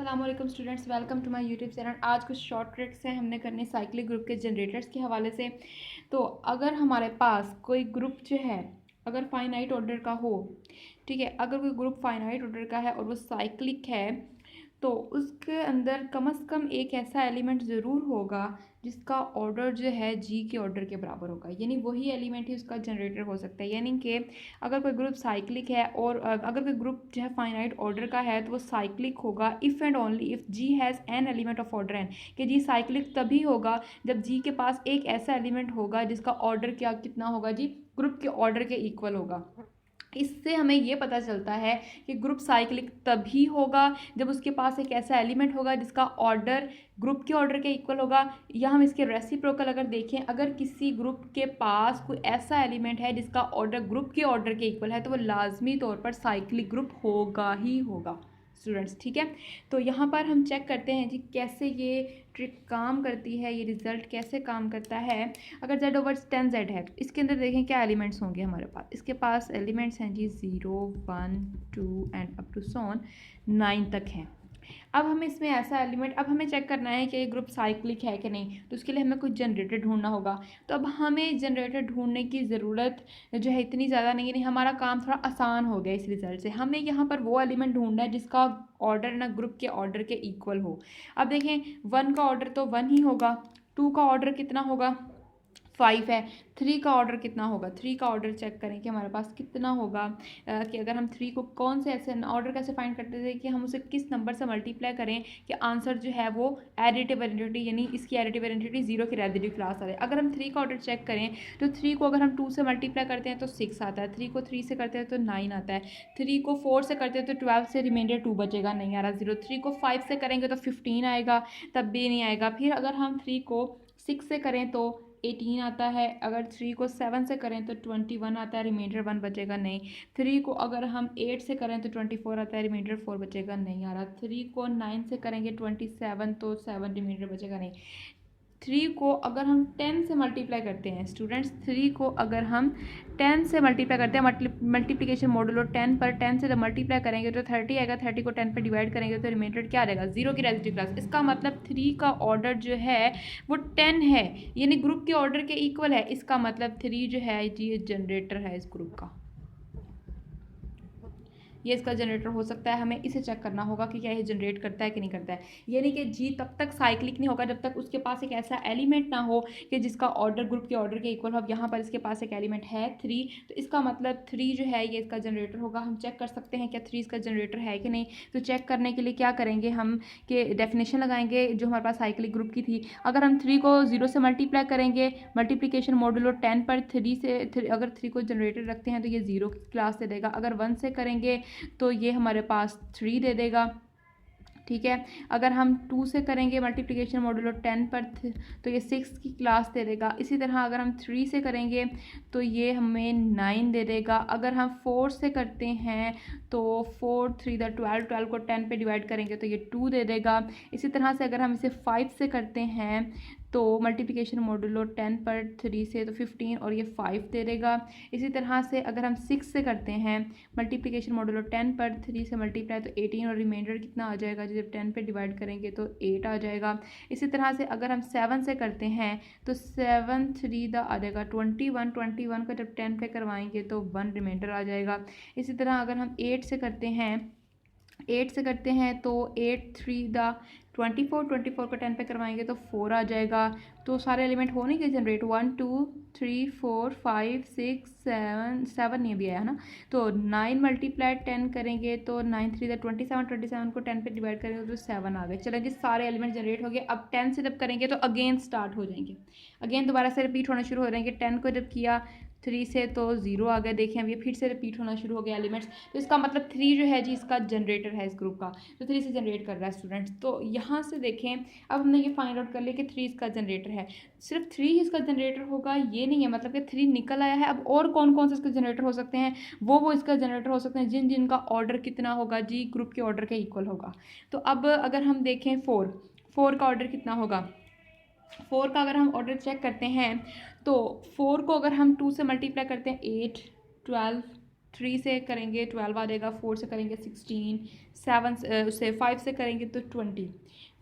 अस्सलाम वालेकुम students, welcome to my YouTube channel. आज कुछ शॉर्ट ट्रिक्स हैं हमने करने साइक्लिक ग्रुप के जनरेटर्स के हवाले से। तो अगर हमारे पास कोई ग्रुप जो है अगर फाइनाइट ऑर्डर का हो, ठीक है, अगर कोई ग्रुप फाइनाइट ऑर्डर का है और वो साइक्लिक है तो उसके अंदर कम से कम एक ऐसा एलिमेंट ज़रूर होगा जिसका ऑर्डर जो है जी के ऑर्डर के बराबर होगा, यानी वही एलिमेंट ही उसका जनरेटर हो सकता है। यानी कि अगर कोई ग्रुप साइक्लिक है और अगर कोई ग्रुप जो है फाइनाइट ऑर्डर का है तो वो साइक्लिक होगा if and only if G has an element of order n, कि जी साइक्लिक तभी होगा जब जी के पास एक ऐसा एलिमेंट होगा जिसका ऑर्डर क्या कितना होगा जी, ग्रुप के ऑर्डर के इक्वल होगा। इससे हमें ये पता चलता है कि ग्रुप साइक्लिक तभी होगा जब उसके पास एक ऐसा एलिमेंट होगा जिसका ऑर्डर ग्रुप के ऑर्डर के इक्वल होगा। या हम इसके रेसिप्रोकल अगर देखें, अगर किसी ग्रुप के पास कोई ऐसा एलिमेंट है जिसका ऑर्डर ग्रुप के ऑर्डर के इक्वल है तो वो लाजमी तौर पर साइक्लिक ग्रुप होगा ही होगा स्टूडेंट्स, ठीक है। तो यहाँ पर हम चेक करते हैं जी कैसे ये ट्रिक काम करती है, ये रिजल्ट कैसे काम करता है। अगर z ओवर 10z है, इसके अंदर देखें क्या एलिमेंट्स होंगे हमारे पास। इसके पास एलिमेंट्स हैं जी 0 1 2 एंड अप टू सॉन 9 तक हैं। अब हमें इसमें ऐसा एलिमेंट, अब हमें चेक करना है कि ये ग्रुप साइक्लिक है कि नहीं, तो उसके लिए हमें कुछ जनरेटर ढूंढना होगा। तो अब हमें जनरेटर ढूंढने की ज़रूरत जो है इतनी ज़्यादा नहीं हमारा काम थोड़ा आसान हो गया इस रिज़ल्ट से। हमें यहाँ पर वो एलिमेंट ढूंढना है जिसका ऑर्डर ना ग्रुप के ऑर्डर के इक्वल हो। अब देखें 1 का ऑर्डर तो 1 ही होगा, 2 का ऑर्डर कितना होगा 5 है, 3 का ऑर्डर कितना होगा, 3 का ऑर्डर चेक करें कि हमारे पास कितना होगा। कि अगर हम 3 को कौन से ऐसे ऑर्डर कैसे फाइंड करते थे कि हम उसे किस नंबर से मल्टीप्लाई करें कि आंसर जो है वो एडिटिव आइडेंटिटी, यानी इसकी एडिटिव आइडेंटिटी 0 की रेसिड्यू क्लास आ जाए। अगर हम 3 का ऑर्डर चेक करें तो 3 को अगर हम 2 से मल्टीप्लाई करते हैं तो 6 आता है, 3 को 3 से करते हैं तो 9 आता है, 3 को 4 से करते हैं तो 12 से रिमाइंडर 2 बचेगा, नहीं आ रहा 0। 3 को 5 से करेंगे तो 15 आएगा, तब भी नहीं आएगा। फिर अगर हम 3 को 6 से करें तो 18 आता है, अगर 3 को 7 से करें तो 21 आता है, रिमाइंडर 1 बचेगा नहीं। 3 को अगर हम 8 से करें तो 24 आता है, रिमाइंडर 4 बचेगा नहीं आ रहा। 3 को 9 से करेंगे 27 तो 7 रिमाइंडर बचेगा नहीं। 3 को अगर हम 10 से मल्टीप्लाई करते हैं स्टूडेंट्स, 3 को अगर हम 10 से मल्टीप्लाई करते हैं मल्टीप्लिकेशन मॉडुलो 10 पर 10 से जब मल्टीप्लाई करेंगे तो 30 आएगा, 30 को 10 पर डिवाइड करेंगे तो रिमाइंडर क्या आ जाएगा 0 की रेसिड्यू क्लास। इसका मतलब 3 का ऑर्डर जो है वो 10 है, यानी ग्रुप के ऑर्डर के इक्वल है। इसका मतलब 3 जो है ये जनरेटर है इस ग्रुप का, ये इसका जनरेटर हो सकता है। हमें इसे चेक करना होगा कि क्या ये जनरेट करता है कि नहीं करता है। यानी कि जी तब तक साइक्लिक नहीं होगा जब तक उसके पास एक ऐसा एलिमेंट ना हो कि जिसका ऑर्डर ग्रुप के ऑर्डर के इक्वल हो। अब यहाँ पर इसके पास एक एलिमेंट है 3, तो इसका मतलब 3 जो है ये इसका जनरेटर होगा। हम चेक कर सकते हैं क्या 3 इसका जनरेटर है कि नहीं। तो चेक करने के लिए क्या करेंगे हम कि डेफिनेशन लगाएंगे जो हमारे पास साइक्लिक ग्रुप की थी। अगर हम 3 को 0 से मल्टीप्लाई करेंगे मल्टीप्लिकेशन मॉडुलो 10 पर 3 से अगर 3 को जनरेटर रखते हैं तो ये 0 की क्लास दे देगा। अगर 1 से करेंगे तो ये हमारे पास 3 दे देगा, ठीक है। अगर हम 2 से करेंगे मल्टीप्लिकेशन मॉडुलो 10 पर तो ये 6 की क्लास दे देगा। इसी तरह अगर हम 3 से करेंगे तो ये हमें 9 दे देगा। अगर हम 4 से करते हैं तो 4 3 12, 12 को 10 पे डिवाइड करेंगे तो ये 2 दे देगा। इसी तरह से अगर हम इसे 5 से करते हैं तो मल्टीप्लिकेशन मॉडुलो 10 पर 3 से तो 15 और ये 5 दे देगा। इसी तरह से अगर हम 6 से करते हैं मल्टीप्लिकेशन मॉडुलो 10 पर 3 से मल्टीप्लाई तो 18 और रिमाइंडर कितना आ जाएगा, जब 10 पे डिवाइड करेंगे तो 8 आ जाएगा। इसी तरह से अगर हम 7 से करते हैं तो 7 3 दा आ जाएगा 21, 21 का जब 10 पे करवाएंगे तो 1 रिमाइंडर आ जाएगा। इसी तरह अगर हम 8 से करते हैं तो 8 3 दा 24, 24 को 10 पे करवाएंगे तो 4 आ जाएगा। तो सारे एलिमेंट हो नहीं गए जनरेट, 1 2 3 4 5 6 7 नहीं भी आया है ना। तो 9 मल्टीप्लाई 10 करेंगे तो 9 3 दा 27, 27 को 10 पे डिवाइड करेंगे तो 7 आ गए। चलो जी सारे एलिमेंट जनरेट हो गए। अब 10 से जब करेंगे तो अगेन स्टार्ट हो जाएंगे, अगेन दोबारा से रिपीट होना शुरू हो जाएंगे। 10 को जब किया 3 से तो 0 आ गया, देखें अब ये फिर से रिपीट होना शुरू हो गया एलिमेंट्स। तो इसका मतलब 3 जो है जी इसका जनरेटर है इस ग्रुप का, तो 3 से जनरेट कर रहा है स्टूडेंट्स। तो यहाँ से देखें अब हमने ये फाइंड आउट कर लिया कि 3 इसका जनरेटर है। सिर्फ 3 ही इसका जनरेटर होगा ये नहीं है, मतलब कि 3 निकल आया है। अब और कौन कौन से इसके जनरेटर हो सकते हैं, वो इसका जनरेटर हो सकते हैं जिनका ऑर्डर कितना होगा जी ग्रुप के ऑर्डर के इक्वल होगा। तो अब अगर हम देखें 4 का ऑर्डर कितना होगा, 4 का अगर हम ऑर्डर चेक करते हैं तो 4 को अगर हम 2 से मल्टीप्लाई करते हैं 8 12 3 से करेंगे 12 आ जाएगा, 4 से करेंगे 16, 7 से 5 से करेंगे तो 20,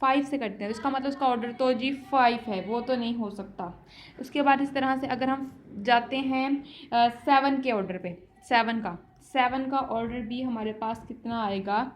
5 से करते हैं, इसका मतलब उसका ऑर्डर तो जी 5 है, वो तो नहीं हो सकता। उसके बाद इस तरह से अगर हम जाते हैं 7 के ऑर्डर पे, 7 का ऑर्डर भी हमारे पास कितना आएगा,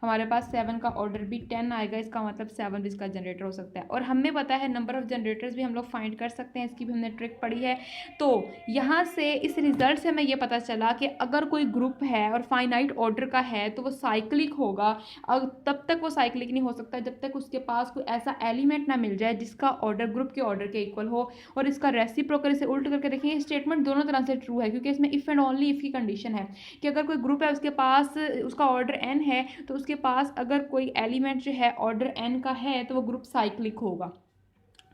हमारे पास 7 का ऑर्डर भी 10 आएगा, इसका मतलब 7 भी इसका जनरेटर हो सकता है। और हमें पता है नंबर ऑफ जनरेटर्स भी हम लोग फाइंड कर सकते हैं, इसकी भी हमने ट्रिक पढ़ी है। तो यहाँ से इस रिजल्ट से हमें ये पता चला कि अगर कोई ग्रुप है और फाइनाइट ऑर्डर का है तो वो साइक्लिक होगा, और तब तक वो साइक्लिक नहीं हो सकता जब तक उसके पास कोई ऐसा एलिमेंट ना मिल जाए जिसका ऑर्डर ग्रुप के ऑर्डर के इक्वल हो। और इसका रेसिप्रोकल, इसे उल्ट करके देखेंगे, स्टेटमेंट दोनों तरह से ट्रू है, क्योंकि इसमें इफ़ एंड ओनली इफ़ की कंडीशन है कि अगर कोई ग्रुप है उसके पास उसका ऑर्डर n है तो उसके पास अगर कोई एलिमेंट जो है ऑर्डर n का है तो वो ग्रुप साइक्लिक होगा।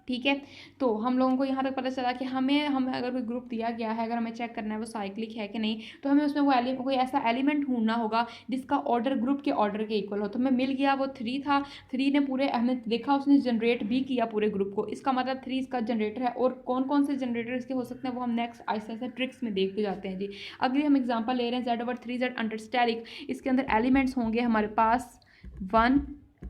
ठीक है, तो हम लोगों को यहाँ तक पता चला कि हमें अगर कोई ग्रुप दिया गया है, अगर हमें चेक करना है वो साइक्लिक है कि नहीं, तो हमें उसमें वो कोई ऐसा एलिमेंट ढूंढना होगा जिसका ऑर्डर ग्रुप के ऑर्डर के इक्वल हो। तो हमें मिल गया, वो 3 था, 3 ने पूरे, हमने देखा उसने जनरेट भी किया पूरे ग्रुप को, इसका मतलब 3 इसका जनरेटर है। और कौन कौन से जनरेटर इसके हो सकते हैं वो हम नेक्स्ट आहिस्ता आहिस्ता ट्रिक्स में देखते जाते हैं जी। अगली हम एग्जाम्पल ले रहे हैं Z/3 अंडर स्टेरिक, इसके अंदर एलिमेंट्स होंगे हमारे पास 1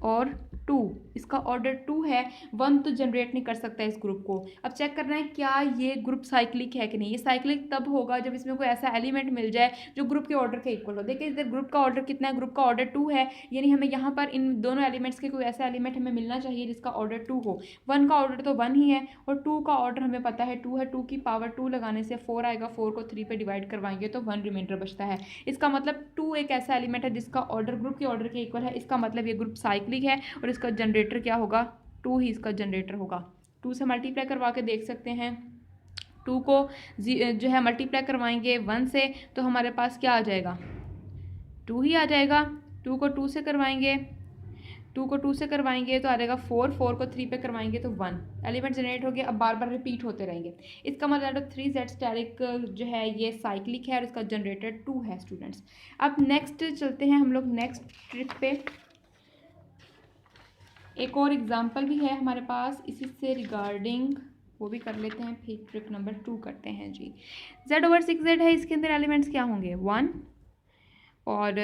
और 2, इसका ऑर्डर 2 है, 1 तो जनरेट नहीं कर सकता इस ग्रुप को। अब चेक करना है क्या ये ग्रुप साइक्लिक है कि नहीं। ये साइक्लिक तब होगा जब इसमें कोई ऐसा एलिमेंट मिल जाए जो ग्रुप के ऑर्डर के इक्वल हो। देखिए इधर ग्रुप का ऑर्डर कितना है, ग्रुप का ऑर्डर 2 है, यानी हमें यहाँ पर इन दोनों एलिमेंट्स के कोई ऐसा एलिमेंट हमें मिलना चाहिए जिसका ऑर्डर 2 हो। 1 का ऑर्डर तो 1 ही है और 2 का ऑर्डर हमें पता है 2 है, 2 की पावर 2 लगाने से 4 आएगा, 4 को 3 पे डिवाइड करवाएंगे तो 1 रिमाइंडर बचता है। इसका मतलब 2 एक ऐसा एलिमेंट है जिसका ऑर्डर ग्रुप के ऑर्डर के इक्वल है, इसका मतलब ये ग्रुप साइक्लिक है और इसका जनरेटर क्या होगा, 2 ही इसका जनरेटर होगा। 2 से मल्टीप्लाई करवा के देख सकते हैं, 2 को जो है मल्टीप्लाई करवाएंगे 1 से तो हमारे पास क्या आ जाएगा, 2 ही आ जाएगा। 2 को 2 से करवाएंगे, 2 को 2 से करवाएंगे तो आ जाएगा 4, 4 को 3 पे करवाएंगे तो 1 एलिमेंट जनरेट हो गया। अब बार बार रिपीट होते रहेंगे, इसका मतलब 3Z स्टेरिक जो है ये साइक्लिक है और इसका जनरेटर 2 है स्टूडेंट्स। अब नेक्स्ट चलते हैं हम लोग नेक्स्ट ट्रिक पे। एक और एग्जाम्पल भी है हमारे पास इसी से रिगार्डिंग, वो भी कर लेते हैं, फिर ट्रिक नंबर 2 करते हैं जी। Z/6Z है, इसके अंदर एलिमेंट्स क्या होंगे, 1 और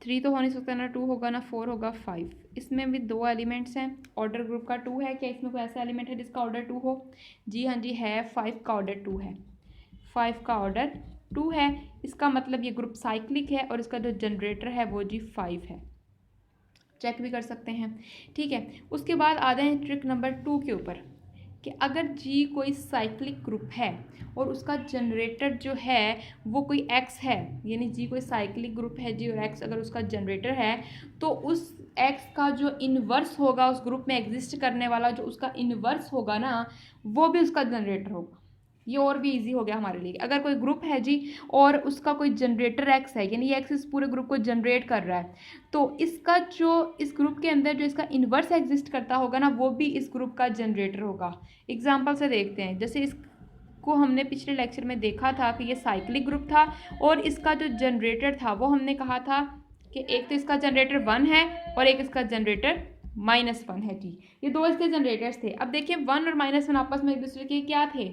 3 तो हो नहीं सकता, ना 2 होगा ना 4 होगा, 5। इसमें भी 2 एलिमेंट्स हैं, ऑर्डर ग्रुप का 2 है, क्या इसमें कोई ऐसा एलिमेंट है जिसका ऑर्डर 2 हो, जी हाँ जी है, 5 का ऑर्डर 2 है, 5 का ऑर्डर 2 है, इसका मतलब ये ग्रुप साइक्लिक है और इसका जो जनरेटर है वो जी 5 है, चेक भी कर सकते हैं। ठीक है, उसके बाद आ जाए ट्रिक नंबर 2 के ऊपर कि अगर जी कोई साइक्लिक ग्रुप है और उसका जनरेटर जो है वो कोई x है, यानी जी कोई साइक्लिक ग्रुप है जी और x अगर उसका जनरेटर है तो उस x का जो इन्वर्स होगा, उस ग्रुप में एग्जिस्ट करने वाला जो उसका इन्वर्स होगा ना, वो भी उसका जनरेटर होगा। ये और भी इजी हो गया हमारे लिए। अगर कोई ग्रुप है जी और उसका कोई जनरेटर x है, यानी ये x इस पूरे ग्रुप को जनरेट कर रहा है, तो इसका जो इस ग्रुप के अंदर जो इसका इन्वर्स एग्जिस्ट करता होगा ना, वो भी इस ग्रुप का जनरेटर होगा। एग्जाम्पल से देखते हैं, जैसे इसको हमने पिछले लेक्चर में देखा था कि ये साइक्लिक ग्रुप था और इसका जो जनरेटर था वो हमने कहा था कि एक तो इसका जनरेटर 1 है और एक इसका जनरेटर -1 है जी, ये 2 इसके जनरेटर्स थे। अब देखिए 1 और -1 आपस में एक दूसरे के क्या थे,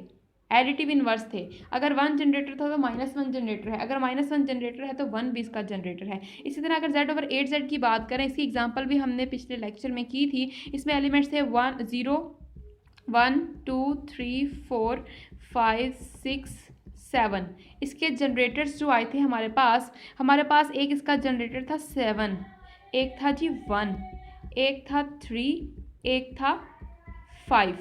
एडिटिव इन्वर्स थे। अगर 1 जनरेटर था तो -1 जनरेटर है, अगर -1 जनरेटर है तो 1 भी इसका जनरेटर है। इसी तरह अगर Z/8Z की बात करें, इसकी एग्जांपल भी हमने पिछले लेक्चर में की थी। इसमें एलिमेंट्स थे 0 1 2 3 4 5 6 7। इसके जनरेटर्स जो आए थे हमारे पास एक इसका जनरेटर था 7, एक था जी 1, एक था 3, एक था 5।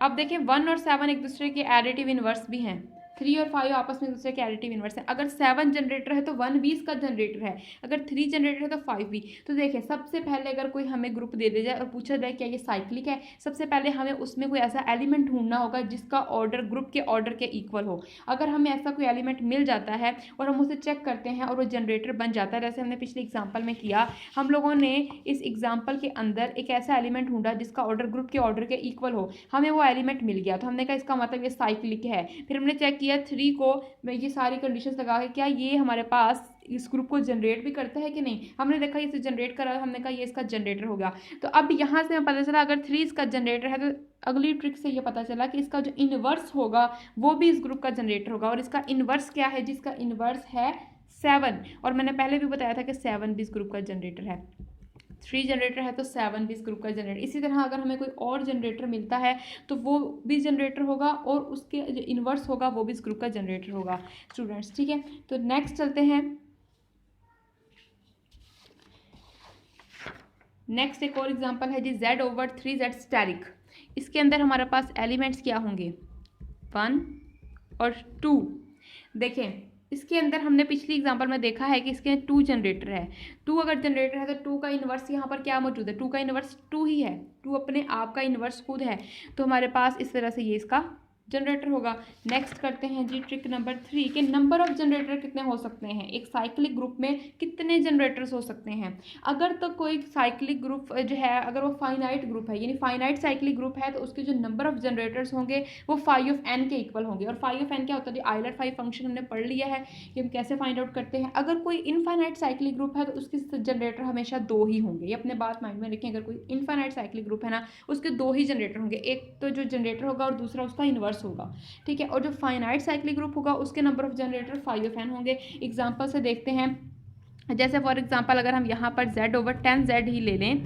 अब देखिए 1 और 7 एक दूसरे के एडिटिव इन्वर्स भी हैं, 3 और 5 आपस में एक दूसरे के एडिटिव इन्वर्स हैं। अगर 7 जनरेटर है तो 1 भी इसका जनरेटर है, अगर 3 जनरेटर है तो 5 भी। तो देखिए सबसे पहले अगर कोई हमें ग्रुप दे जाए और पूछा जाए क्या ये साइक्लिक है, सबसे पहले हमें उसमें कोई ऐसा एलिमेंट ढूंढना होगा जिसका ऑर्डर ग्रुप के ऑर्डर के इक्वल हो। अगर हमें ऐसा कोई एलिमेंट मिल जाता है और हम उसे चेक करते हैं और वो जनरेटर बन जाता है, जैसे हमने पिछले एग्जाम्पल में किया, हम लोगों ने इस एग्जाम्पल के अंदर एक ऐसा एलिमेंट ढूंढा जिसका ऑर्डर ग्रुप के ऑर्डर के इक्वल हो, हमें वो एलिमेंट मिल गया तो हमने कहा इसका मतलब ये साइक्लिक है। फिर हमने चेक किया 3 को, मैं ये सारी कंडीशंस लगा के क्या ये हमारे पास इस ग्रुप को जनरेट भी करता है कि नहीं, हमने देखा इसे जनरेट करा, हमने कहा ये इसका जनरेटर हो गया। तो अब यहाँ से हमें पता चला अगर 3 इसका जनरेटर है तो अगली ट्रिक से ये पता चला कि इसका जो इन्वर्स होगा वो भी इस ग्रुप का जनरेटर होगा। और इसका इन्वर्स क्या है, जिसका इन्वर्स है 7, और मैंने पहले भी बताया था कि 7 भी इस ग्रुप का जनरेटर है। 3 जनरेटर है तो 7 भी इस ग्रुप का जनरेटर। इसी तरह अगर हमें कोई और जनरेटर मिलता है तो वो भी जनरेटर होगा और उसके जो इन्वर्स होगा वो भी इस ग्रुप का जनरेटर होगा स्टूडेंट्स, ठीक है। तो नेक्स्ट चलते हैं। नेक्स्ट एक और एग्जांपल है जी Z/3Z स्टेरिक। इसके अंदर हमारे पास एलिमेंट्स क्या होंगे, 1 और 2। देखें इसके अंदर हमने पिछली एग्जांपल में देखा है कि इसके 2 जनरेटर है। 2 अगर जनरेटर है तो 2 का इन्वर्स यहाँ पर क्या मौजूद है, 2 का इन्वर्स 2 ही है, 2 अपने आप का इन्वर्स खुद है, तो हमारे पास इस तरह से ये इसका जनरेटर होगा। नेक्स्ट करते हैं जी ट्रिक नंबर 3 के नंबर ऑफ जनरेटर कितने हो सकते हैं, एक साइक्लिक ग्रुप में कितने जनरेटर्स हो सकते हैं। अगर तो कोई साइक्लिक ग्रुप जो है अगर वो फाइनाइट ग्रुप है यानी फाइनाइट साइक्लिक ग्रुप है तो उसके जो नंबर ऑफ जनरेटर्स होंगे वो φ(n) के इक्वल होंगे। और φ(n) क्या होता है, आइलर फाई फंक्शन हमने पढ़ लिया है कि हम कैसे फाइंड आउट करते हैं। अगर कोई इनफाइनाइट साइक्लिक ग्रुप है तो उसके जनरेटर हमेशा 2 ही होंगे, ये अपने बात माइंड में रखें। अगर कोई इनफाइनाइट साइक्लिक ग्रुप है ना उसके 2 ही जनरेटर होंगे, एक तो जो जनरेटर होगा और दूसरा उसका इन्वर्स होगा, ठीक है। और जो फाइनाइट साइक्लिक ग्रुप होगा उसके नंबर ऑफ जनरेटर φ(n) होंगे। एग्जांपल से देखते हैं, जैसे फॉर एग्जांपल अगर हम यहाँ पर Z/10Z ही ले लें,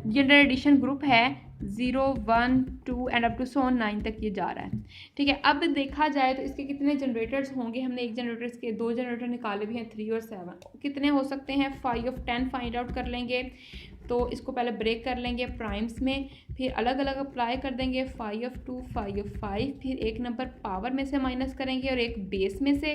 जनरल एडिशन ग्रुप है 0, 1, 2 एंड अप टू 9 तक ये जा रहा है, ठीक है। अब देखा जाए तो इसके कितने जनरेटर्स होंगे, हमने एक जनरेटर के 2 जनरेटर निकाले भी हैं, 3 और 7, कितने हो सकते हैं, φ(10) फाइंड आउट कर लेंगे। तो इसको पहले ब्रेक कर लेंगे प्राइम्स में, फिर अलग अलग अप्लाई कर देंगे, φ(2), φ(5), फिर एक नंबर पावर में से माइनस करेंगे और एक बेस में से,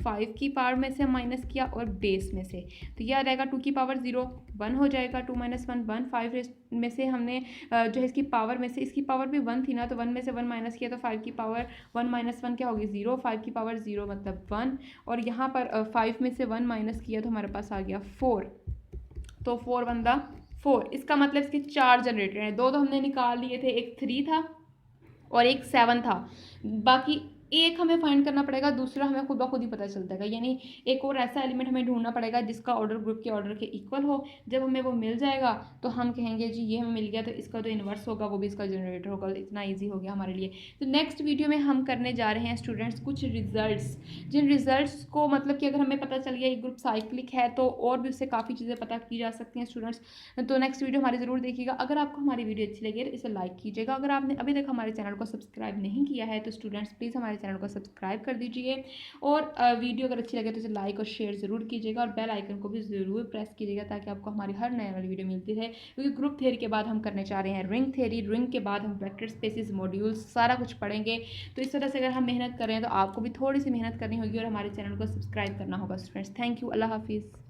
5 की पावर में से माइनस किया और बेस में से, तो यह आ जाएगा 2 की पावर 0, 1 हो जाएगा, 2 - 1 1, 5 में से हमने जो है इसकी पावर में से, इसकी पावर भी 1 थी ना तो 1 में से 1 माइनस किया तो 5 की पावर 1 - 1 क्या होगी 0, 5 की पावर 0 मतलब 1, और यहाँ पर 5 में से 1 माइनस किया तो हमारे पास आ गया 4, तो 4 बंदा 4। इसका मतलब इसके 4 जनरेटर हैं, 2 तो हमने निकाल लिए थे, एक 3 था और एक 7 था, बाकी एक हमें फाइंड करना पड़ेगा, दूसरा हमें खुद ब खुद ही पता चल जाएगा। यानी एक और ऐसा एलिमेंट हमें ढूंढना पड़ेगा जिसका ऑर्डर ग्रुप के ऑर्डर के इक्वल हो। जब हमें वो मिल जाएगा तो हम कहेंगे जी ये हमें मिल गया, तो इसका जो इन्वर्स होगा वो भी इसका जनरेटर होगा। इतना ईजी हो गया हमारे लिए। तो नेक्स्ट वीडियो में हम करने जा रहे हैं स्टूडेंट्स कुछ रिजल्ट्स, जिन रिजल्ट्स को मतलब कि अगर हमें पता चल गया एक ग्रुप साइक्लिक है तो और भी उससे काफ़ी चीज़ें पता की जा सकती हैं स्टूडेंट्स। तो नेक्स्ट वीडियो हमारी ज़रूर देखिएगा। अगर आपको हमारी वीडियो अच्छी लगी तो इसे लाइक कीजिएगा। अगर आपने अभी तक हमारे चैनल को सब्सक्राइब नहीं किया है तो स्टूडेंट्स प्लीज़ हमारे चैनल को सब्सक्राइब कर दीजिए, और वीडियो अगर अच्छी लगे तो इसे लाइक और शेयर ज़रूर कीजिएगा, और बेल आइकन को भी ज़रूर प्रेस कीजिएगा ताकि आपको हमारी हर नई वाली वीडियो मिलती रहे। क्योंकि ग्रुप थ्योरी के बाद हम करने चाह रहे हैं रिंग थ्योरी, रिंग के बाद हम वेक्टर स्पेसेस, मॉड्यूल्स सारा कुछ पढ़ेंगे। तो इस तरह से अगर हम मेहनत कर रहे हैं तो आपको भी थोड़ी सी मेहनत करनी होगी और हमारे चैनल को सब्सक्राइब करना होगा स्टूडेंट्स। थैंक यू, अल्लाह हाफिज़।